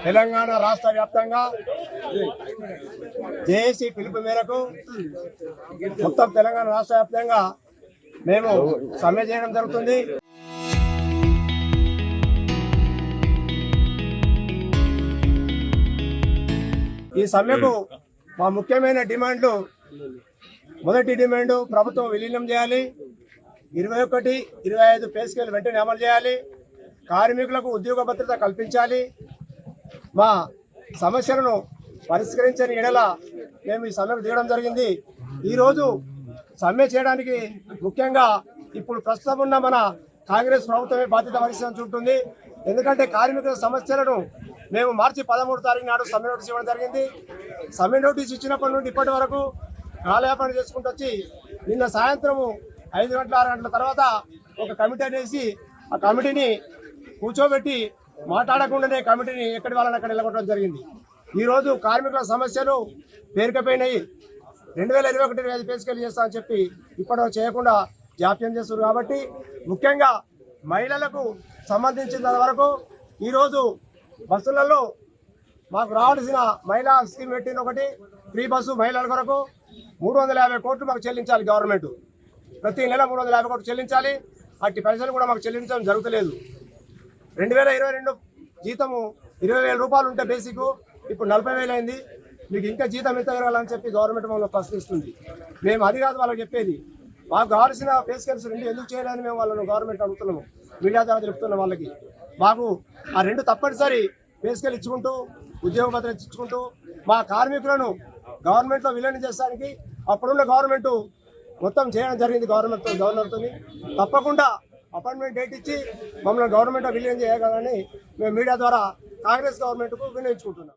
తెలంగాణ రాష్ట్ర వ్యాప్తంగా జేఏసీ పిలుపు మేరకు మొత్తం తెలంగాణ రాష్ట్ర వ్యాప్తంగా మేము సమ్మె చేయడం జరుగుతుంది. ఈ సమ్మెకు మా ముఖ్యమైన డిమాండ్లు, మొదటి డిమాండ్ ప్రభుత్వం విలీనం చేయాలి, 21, 25 పే స్కేల్ వెంటనే అమలు చేయాలి, కార్మికులకు ఉద్యోగ భద్రత కల్పించాలి. మా సమస్యలను పరిష్కరించని ఎడల మేము ఈ సమ్మెకు దిగడం జరిగింది. ఈరోజు సమ్మె చేయడానికి ముఖ్యంగా ఇప్పుడు ప్రస్తుతం ఉన్న మన కాంగ్రెస్ ప్రభుత్వమే బాధ్యత వహించాల్సి ఉంటుంది. ఎందుకంటే కార్మికుల సమస్యలను మేము మార్చి 13 తారీఖు నాడు సమ్మె నోటీస్ ఇవ్వడం జరిగింది. సమ్మె నోటీస్ ఇచ్చినప్పటి నుండి ఇప్పటి వరకు కాలయాపన చేసుకుంటూ వచ్చి నిన్న సాయంత్రము 5 గంటల 6 గంటల తర్వాత ఒక కమిటీ వేసి ఆ కమిటీని కూర్చోబెట్టి మాట్లాడకుండానే కమిటీని ఎక్కడి వాళ్ళని అక్కడ నిలబడడం జరిగింది. ఈరోజు కార్మికుల సమస్యలు పేరుకపోయినాయి. 2021 పే స్కేల్ చేస్తామని చెప్పి ఇప్పటి చేయకుండా జాప్యం చేస్తున్నారు. కాబట్టి ముఖ్యంగా మహిళలకు సంబంధించిన వరకు ఈరోజు బస్సులలో మాకు రావాల్సిన మహిళా స్కీమ్ పెట్టిన ఒకటి ఫ్రీ బస్సు మహిళల కొరకు 350 కోట్లు మాకు చెల్లించాలి. గవర్నమెంట్ ప్రతి నెల 350 కోట్లు చెల్లించాలి. అట్టి పైసలు కూడా మాకు చెల్లించడం జరుగుతలేదు. 2022 జీతము 20,000 రూపాయలు ఉంటే బేసిక్, ఇప్పుడు 40,000 అయింది. మీకు ఇంకా జీతం ఎంత పెరగాలని చెప్పి గవర్నమెంట్ మమ్మల్ని ప్రశ్నిస్తుంది. మేము అది కాదు వాళ్ళకి చెప్పేది. మాకు కావాల్సిన పే స్కేల్స్ 2 ఎందుకు చేయాలని మేము వాళ్ళను గవర్నమెంట్ అడుగుతున్నాము, మీడియా ద్వారా తెలుపుతున్నాం వాళ్ళకి. మాకు ఆ 2 తప్పనిసరి పే స్కేల్ ఇచ్చుకుంటూ ఉద్యోగ భద్రత ఇచ్చుకుంటూ మా కార్మికులను గవర్నమెంట్లో విలీనం చేసడానికి అప్పుడున్న గవర్నమెంట్ మొత్తం చేయడం జరిగింది. గవర్నర్తో తప్పకుండా అపాయింట్మెంట్ డేట్ ఇచ్చి మమ్మల్ని గవర్నమెంట్ విలీనం చేయగలని మేము మీడియా ద్వారా కాంగ్రెస్ గవర్నమెంట్కు వినియోగించుకుంటున్నాం.